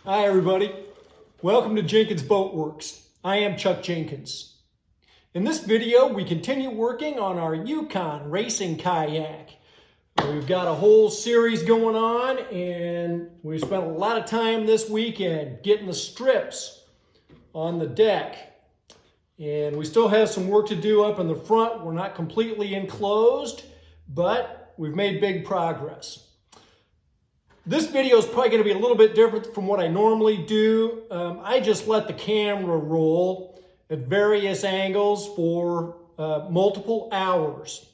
Hi everybody, welcome to Jenkins Boat Works. I am Chuck Jenkins. In this video we continue working on our Yukon racing kayak. We've got a whole series going on and we spent a lot of time this weekend getting the strips on the deck. And we still have some work to do up in the front. We're not completely enclosed, but we've made big progress. This video is probably going to be a little bit different from what I normally do. I just let the camera roll at various angles for multiple hours.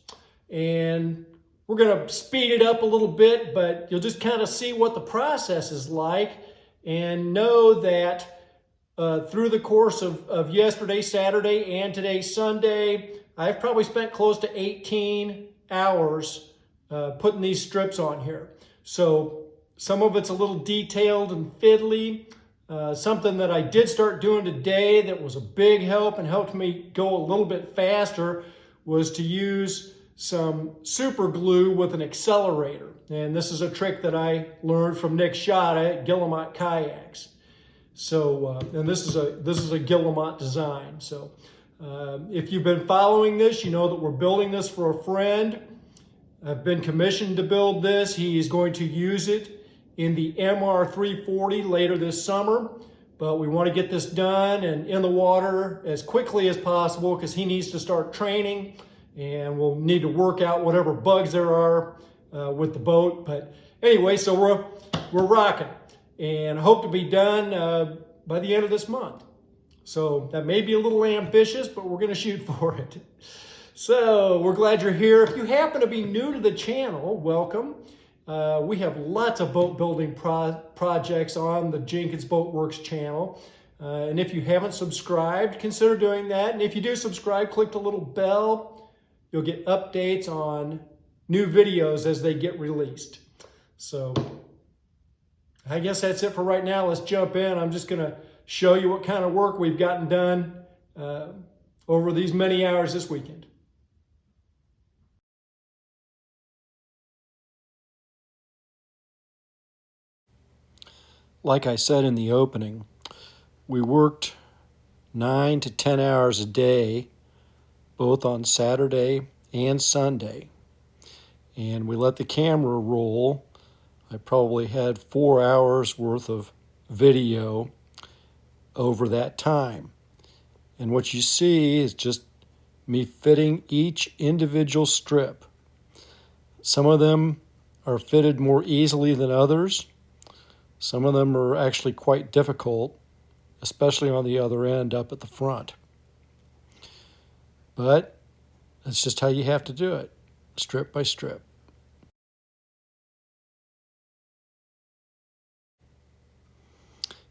And we're going to speed it up a little bit, but you'll just kind of see what the process is like and know that through the course of yesterday, Saturday, and today, Sunday, I've probably spent close to 18 hours putting these strips on here. So some of it's a little detailed and fiddly. Something that I did start doing today that was a big help and helped me go a little bit faster was to use some super glue with an accelerator. And this is a trick that I learned from Nick Shada at Guillemot Kayaks. So, and this is a Guillemot design. So if you've been following this, you know that we're building this for a friend. I've been commissioned to build this. He is going to use it in the MR340 later this summer, but we want to get this done and in the water as quickly as possible because he needs to start training and we'll need to work out whatever bugs there are with the boat. But anyway, so we're rocking and hope to be done by the end of this month. So that may be a little ambitious, but we're going to shoot for it. So we're glad you're here. If you happen to be new to the channel, welcome. We have lots of boat building projects on the Jenkins Boat Works channel. And if you haven't subscribed, consider doing that. And if you do subscribe, click the little bell. You'll get updates on new videos as they get released. So I guess that's it for right now. Let's jump in. I'm just going to show you what kind of work we've gotten done over these many hours this weekend. Like I said in the opening, we worked 9 to 10 hours a day, both on Saturday and Sunday. And we let the camera roll. I probably had 4 hours worth of video over that time. And what you see is just me fitting each individual strip. Some of them are fitted more easily than others. Some of them are actually quite difficult, especially on the other end up at the front. But that's just how you have to do it, strip by strip.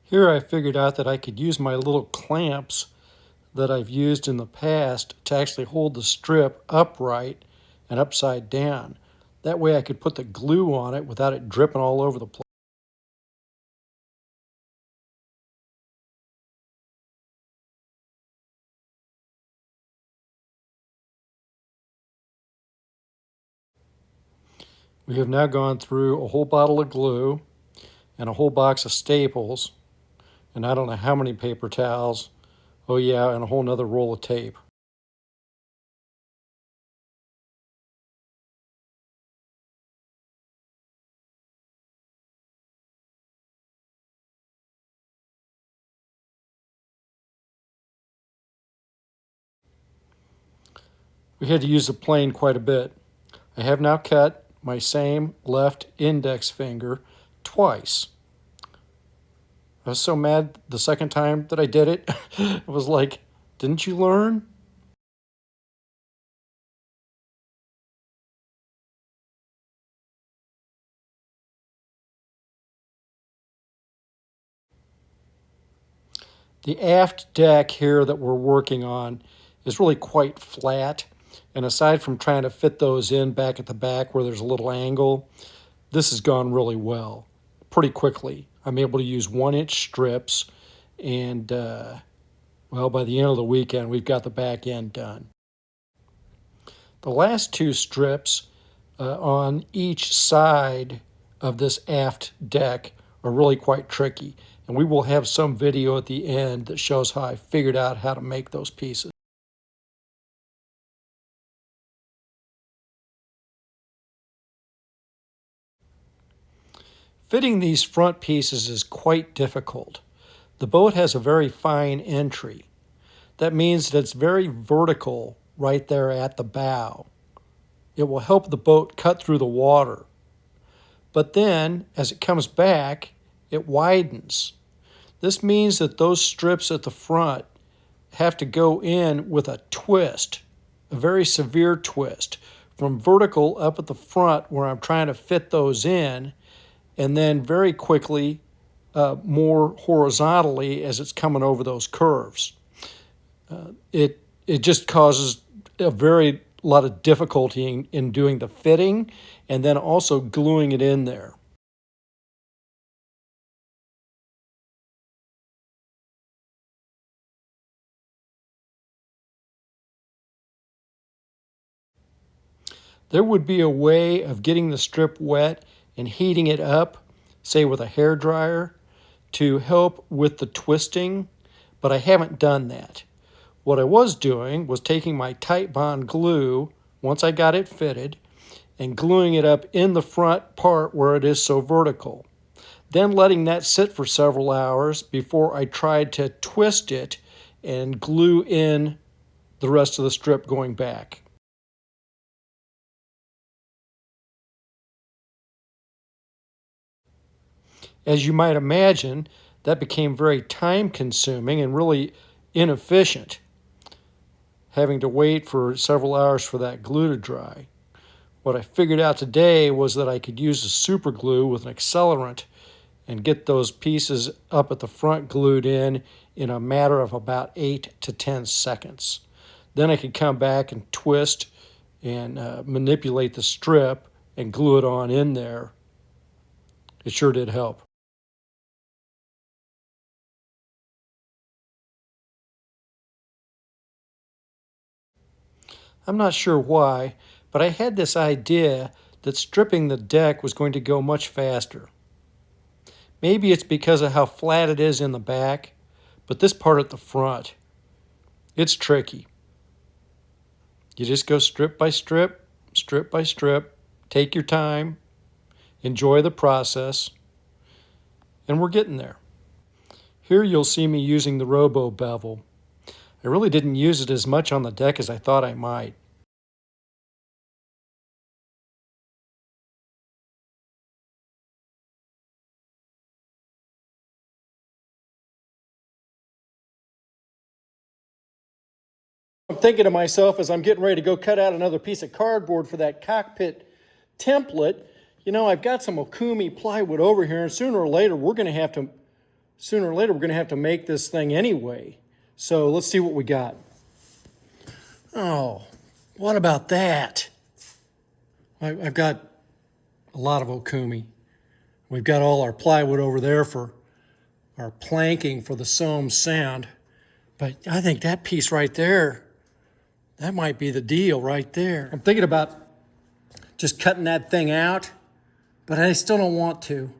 Here I figured out that I could use my little clamps that I've used in the past to actually hold the strip upright and upside down. That way I could put the glue on it without it dripping all over the place. We have now gone through a whole bottle of glue and a whole box of staples, and I don't know how many paper towels. Oh yeah, and a whole nother roll of tape. We had to use the plane quite a bit. I have now cut my same left index finger twice. I was so mad the second time that I did it. I was like, didn't you learn? The aft deck here that we're working on is really quite flat. And aside from trying to fit those in back at the back where there's a little angle, this has gone really well, pretty quickly. I'm able to use 1-inch strips and, well, by the end of the weekend, we've got the back end done. The last 2 strips on each side of this aft deck are really quite tricky. And we will have some video at the end that shows how I figured out how to make those pieces. Fitting these front pieces is quite difficult. The boat has a very fine entry. That means that it's very vertical right there at the bow. It will help the boat cut through the water. But then, as it comes back, it widens. This means that those strips at the front have to go in with a twist, a very severe twist, from vertical up at the front where I'm trying to fit those in, and then very quickly more horizontally as it's coming over those curves. It just causes a very lot of difficulty in doing the fitting and then also gluing it in there. There would be a way of getting the strip wet and heating it up, say with a hair dryer, to help with the twisting, but I haven't done that. What I was doing was taking my Tight Bond glue, once I got it fitted, and gluing it up in the front part where it is so vertical. Then letting that sit for several hours before I tried to twist it and glue in the rest of the strip going back. As you might imagine, that became very time-consuming and really inefficient, having to wait for several hours for that glue to dry. What I figured out today was that I could use a super glue with an accelerant and get those pieces up at the front glued in a matter of about 8 to 10 seconds. Then I could come back and twist and manipulate the strip and glue it on in there. It sure did help. I'm not sure why, but I had this idea that stripping the deck was going to go much faster. Maybe it's because of how flat it is in the back, but this part at the front, it's tricky. You just go strip by strip, strip by strip, take your time, enjoy the process, and we're getting there. Here you'll see me using the robo bevel. I really didn't use it as much on the deck as I thought I might. I'm thinking to myself as I'm getting ready to go cut out another piece of cardboard for that cockpit template, you know, I've got some Okumi plywood over here, and sooner or later we're going to have to make this thing anyway. So let's see what we got. Oh, what about that? I've got a lot of Okumi. We've got all our plywood over there for our planking for the Sohm sound. But I think that piece right there, that might be the deal right there. I'm thinking about just cutting that thing out, but I still don't want to.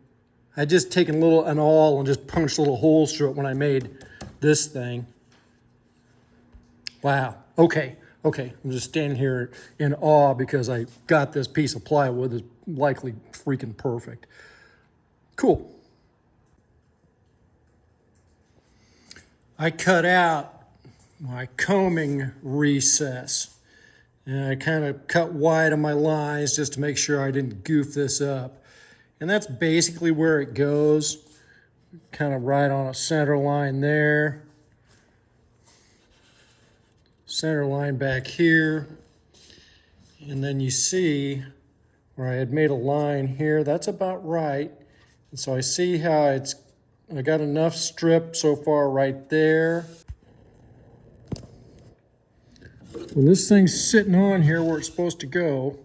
I just taken an awl and just punched little holes through it when I made this thing. Wow. Okay. I'm just standing here in awe because I got this piece of plywood that's likely freaking perfect. Cool. I cut out my combing recess, and I kind of cut wide on my lines just to make sure I didn't goof this up. And that's basically where it goes, kind of right on a center line there. Center line back here. And then you see where I had made a line here, that's about right. And so I see how I got enough strip so far right there. When this thing's sitting on here where it's supposed to go,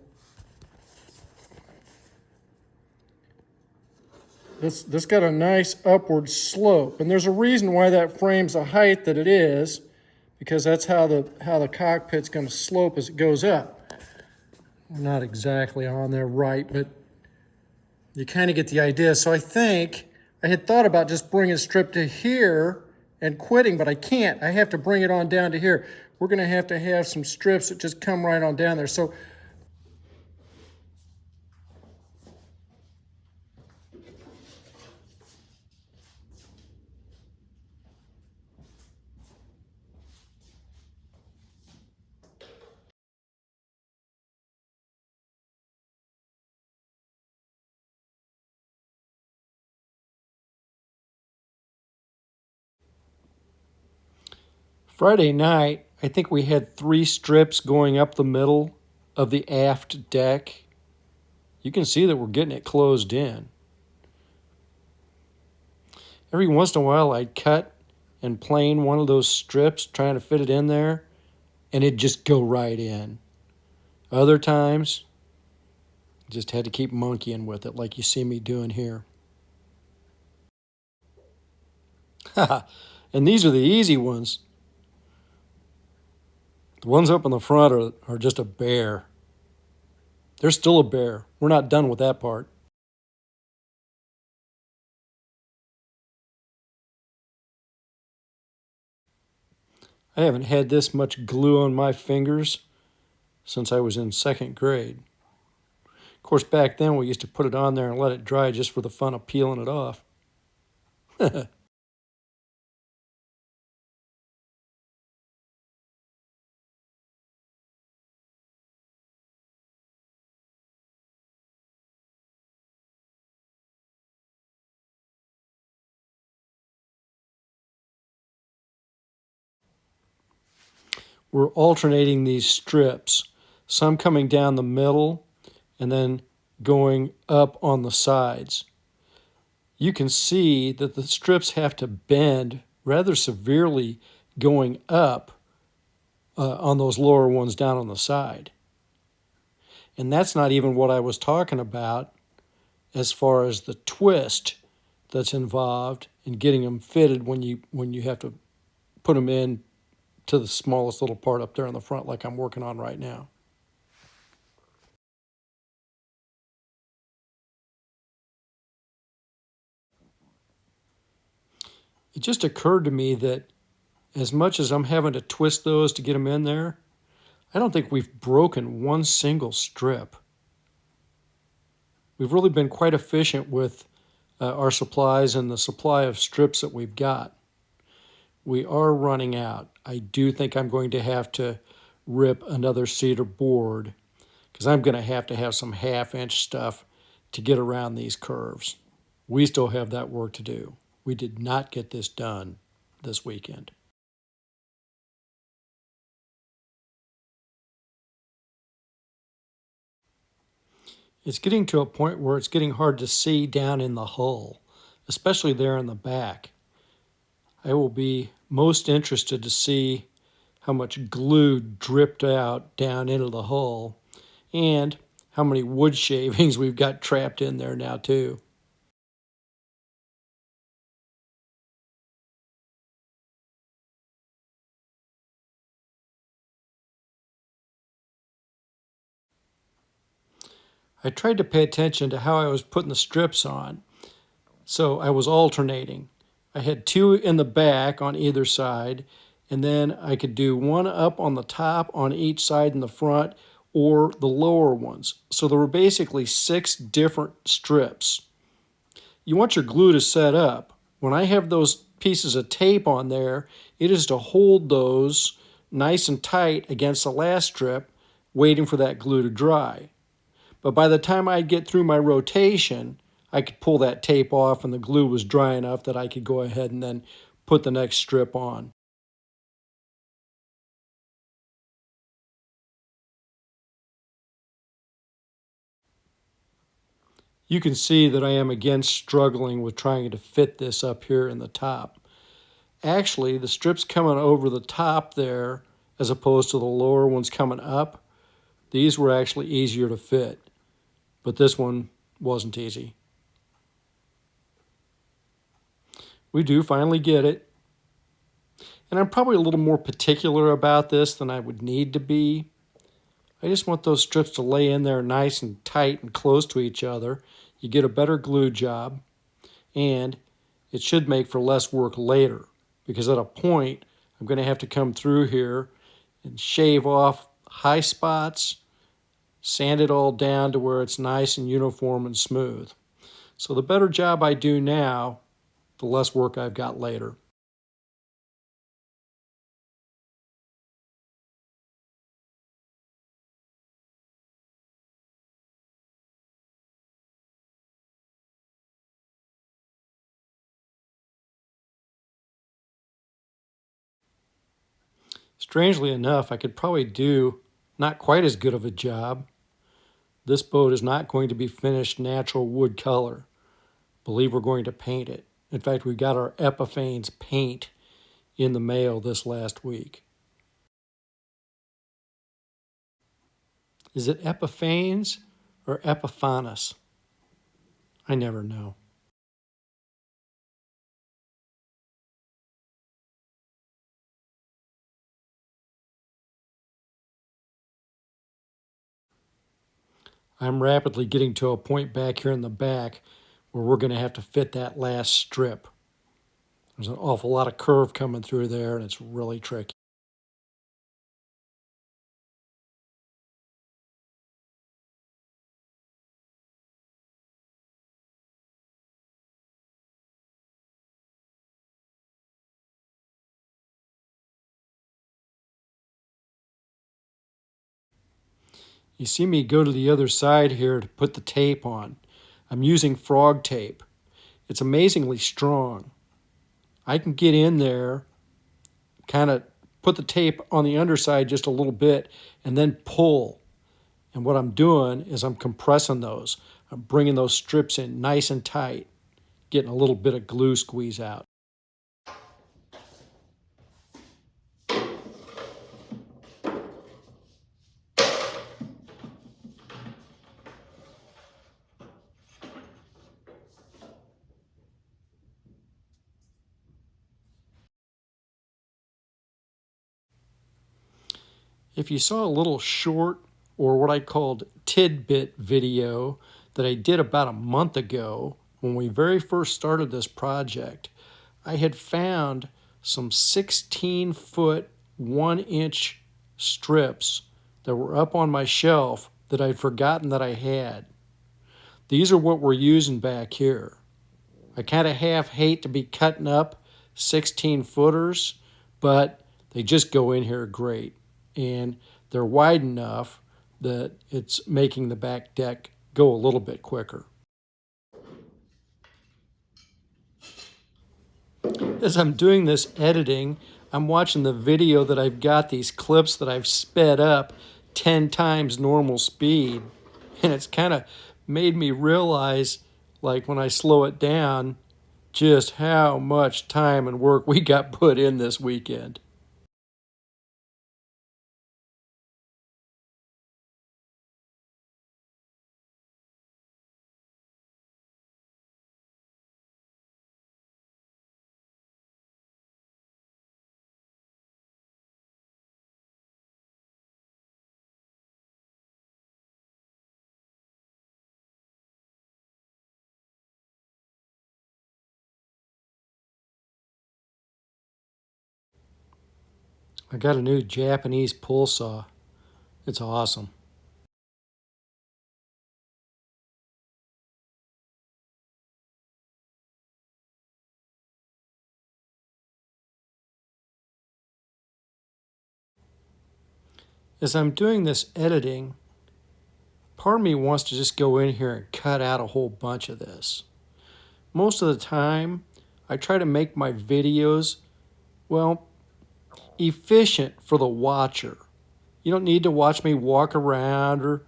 this got a nice upward slope. And there's a reason why that frame's the height that it is, because that's how the cockpit's going to slope as it goes up. We're not exactly on there right, but you kind of get the idea. So I think I had thought about just bringing a strip to here and quitting, but I can't. I have to bring it on down to here. We're going to have some strips that just come right on down there. So Friday night, I think we had 3 strips going up the middle of the aft deck. You can see that we're getting it closed in. Every once in a while, I'd cut and plane one of those strips, trying to fit it in there, and it'd just go right in. Other times, just had to keep monkeying with it like you see me doing here. And these are the easy ones. The ones up in the front are just a bear. They're still a bear. We're not done with that part. I haven't had this much glue on my fingers since I was in 2nd grade. Of course, back then we used to put it on there and let it dry just for the fun of peeling it off. We're alternating these strips, some coming down the middle and then going up on the sides. You can see that the strips have to bend rather severely going up on those lower ones down on the side. And that's not even what I was talking about as far as the twist that's involved in getting them fitted when you have to put them in to the smallest little part up there in the front like I'm working on right now. It just occurred to me that as much as I'm having to twist those to get them in there, I don't think we've broken one single strip. We've really been quite efficient with our supplies and the supply of strips that we've got. We are running out. I do think I'm going to have to rip another cedar board because I'm going to have some 1/2-inch stuff to get around these curves. We still have that work to do. We did not get this done this weekend. It's getting to a point where it's getting hard to see down in the hull, especially there in the back. I will be most interested to see how much glue dripped out down into the hull and how many wood shavings we've got trapped in there now too. I tried to pay attention to how I was putting the strips on, so I was alternating. I had 2 in the back on either side, and then I could do 1 up on the top on each side in the front or the lower ones. So there were basically 6 different strips. You want your glue to set up. When I have those pieces of tape on there, it is to hold those nice and tight against the last strip, waiting for that glue to dry. But by the time I'd get through my rotation, I could pull that tape off and the glue was dry enough that I could go ahead and then put the next strip on. You can see that I am again struggling with trying to fit this up here in the top. Actually, the strips coming over the top there, as opposed to the lower ones coming up, these were actually easier to fit. But this one wasn't easy. We do finally get it. And I'm probably a little more particular about this than I would need to be. I just want those strips to lay in there nice and tight and close to each other. You get a better glue job, and it should make for less work later, because at a point I'm going to have to come through here and shave off high spots, sand it all down to where it's nice and uniform and smooth. So the better job I do now, the less work I've got later. Strangely enough, I could probably do not quite as good of a job. This boat is not going to be finished natural wood color. Believe we're going to paint it. In fact, we got our Epiphanes paint in the mail this last week. Is it Epiphanes or Epiphanes? I never know. I'm rapidly getting to a point back here in the back where we're going to have to fit that last strip. There's an awful lot of curve coming through there, and it's really tricky. You see me go to the other side here to put the tape on. I'm using frog tape. It's amazingly strong. I can get in there, kind of put the tape on the underside just a little bit, and then pull. And what I'm doing is I'm compressing those. I'm bringing those strips in nice and tight, getting a little bit of glue squeeze out. If you saw a little short, or what I called tidbit video that I did about a month ago when we very first started this project, I had found some 16-foot, 1-inch strips that were up on my shelf that I'd forgotten that I had. These are what we're using back here. I kind of half hate to be cutting up 16-footers, but they just go in here great. And they're wide enough that it's making the back deck go a little bit quicker. As I'm doing this editing, I'm watching the video that I've got these clips that I've sped up 10 times normal speed. And it's kind of made me realize, like when I slow it down, just how much time and work we got put in this weekend. I got a new Japanese pull saw. It's awesome. As I'm doing this editing, part of me wants to just go in here and cut out a whole bunch of this. Most of the time, I try to make my videos, well, efficient for the watcher. You don't need to watch me walk around or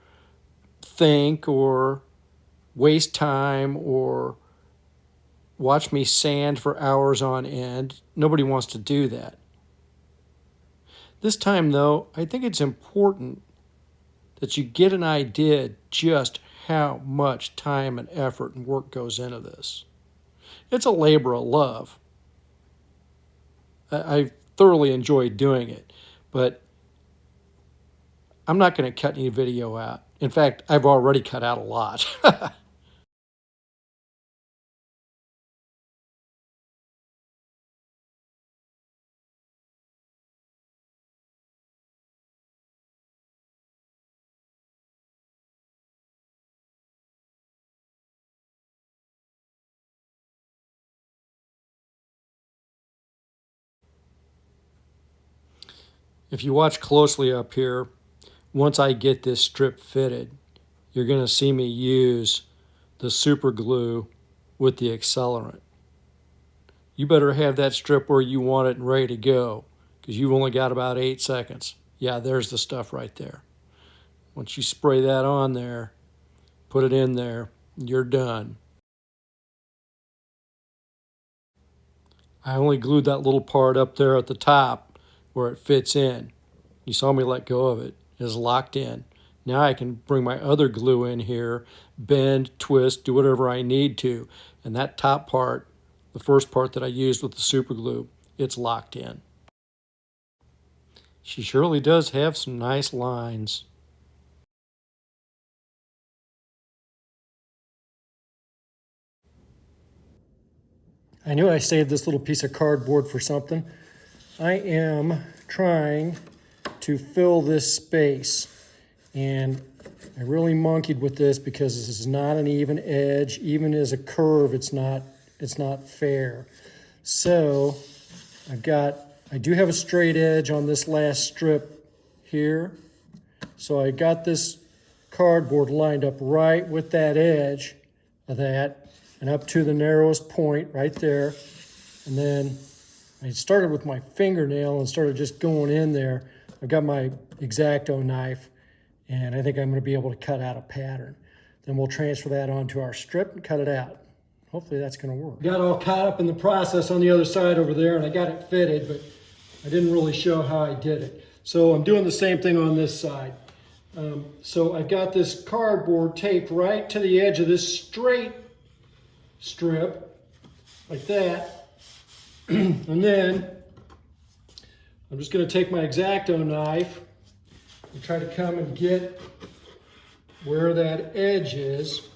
think or waste time or watch me sand for hours on end. Nobody wants to do that. This time, though, I think it's important that you get an idea just how much time and effort and work goes into this. It's a labor of love. I thoroughly enjoy doing it, but I'm not going to cut any video out. In fact, I've already cut out a lot. If you watch closely up here, once I get this strip fitted, you're going to see me use the super glue with the accelerant. You better have that strip where you want it and ready to go, because you've only got about 8 seconds. Yeah, there's the stuff right there. Once you spray that on there, put it in there, you're done. I only glued that little part up there at the top where it fits in. You saw me let go of it. It is locked in. Now I can bring my other glue in here, bend, twist, do whatever I need to. And that top part, the first part that I used with the super glue, it's locked in. She surely does have some nice lines. I knew I saved this little piece of cardboard for something. I am trying to fill this space, and I really monkeyed with this because this is not an even edge. Even as a curve, it's not fair. So I do have a straight edge on this last strip here. So I got this cardboard lined up right with that edge of that and up to the narrowest point right there. And then I started with my fingernail and started just going in there. I've got my X-Acto knife, and I think I'm going to be able to cut out a pattern. Then we'll transfer that onto our strip and cut it out. Hopefully that's going to work. Got all caught up in the process on the other side over there, and I got it fitted, but I didn't really show how I did it. So I'm doing the same thing on this side. So I've got this cardboard taped right to the edge of this straight strip, like that. And then I'm just going to take my X-Acto knife and try to come and get where that edge is.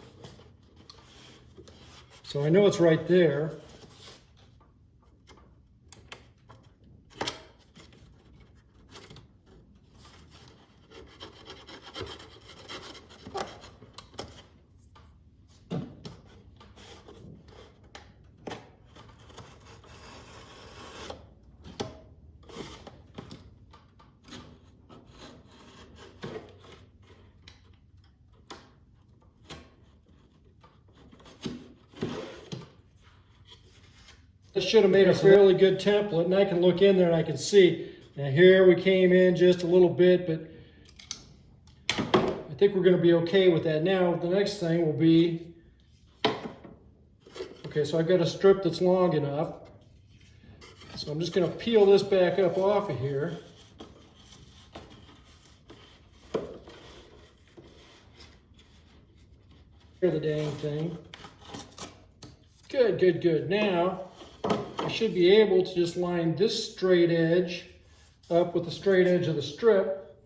So I know it's right there. This should have made a fairly good template, and I can look in there and I can see. Now here we came in just a little bit, but I think we're going to be okay with that. Now the next thing will be, okay, so I've got a strip that's long enough. So I'm just going to peel this back up off of here. Here's the dang thing. Good, good, good. Now I should be able to just line this straight edge up with the straight edge of the strip.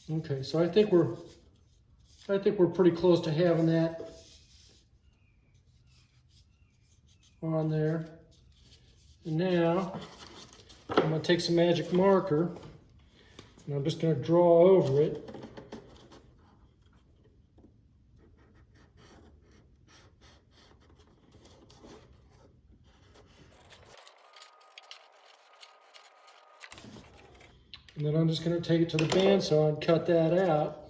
Okay, so I think we're pretty close to having that on there. And now I'm going to take some magic marker and I'm just going to draw over it. And then I'm just going to take it to the bandsaw and cut that out.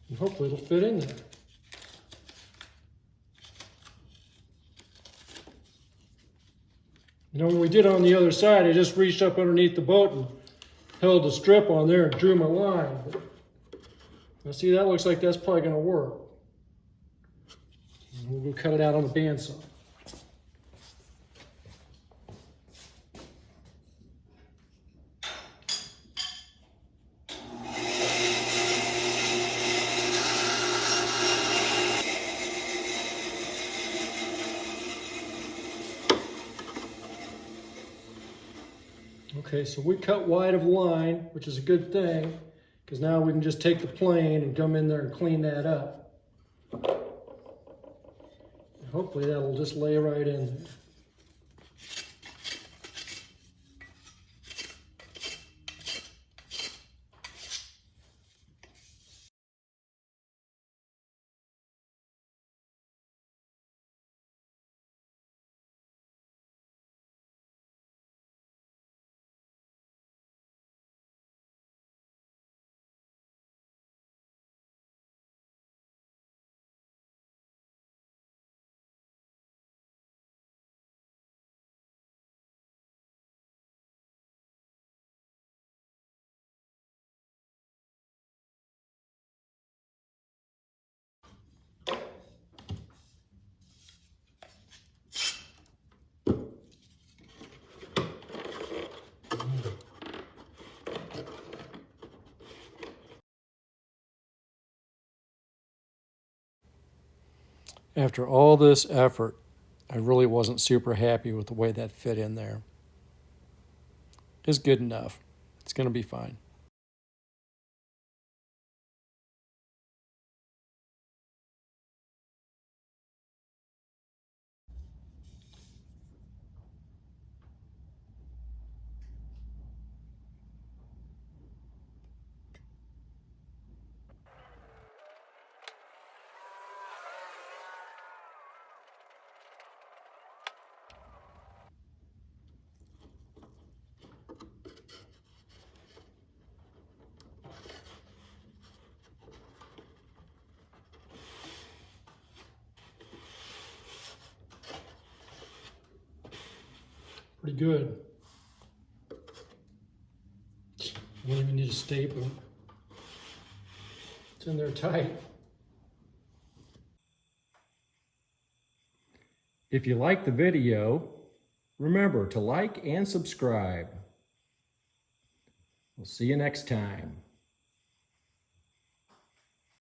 And hopefully it'll fit in there. You know, when we did on the other side, I just reached up underneath the boat and held the strip on there and drew my line. But now see, that looks like that's probably going to work. And we'll cut it out on the bandsaw. Okay, so we cut wide of line, which is a good thing, because now we can just take the plane and come in there and clean that up. And hopefully that'll just lay right in there. After all this effort, I really wasn't super happy with the way that fit in there. It's good enough. It's going to be fine. Pretty good. You don't even need a staple. It's in there tight. If you like the video, remember to like and subscribe. We'll see you next time.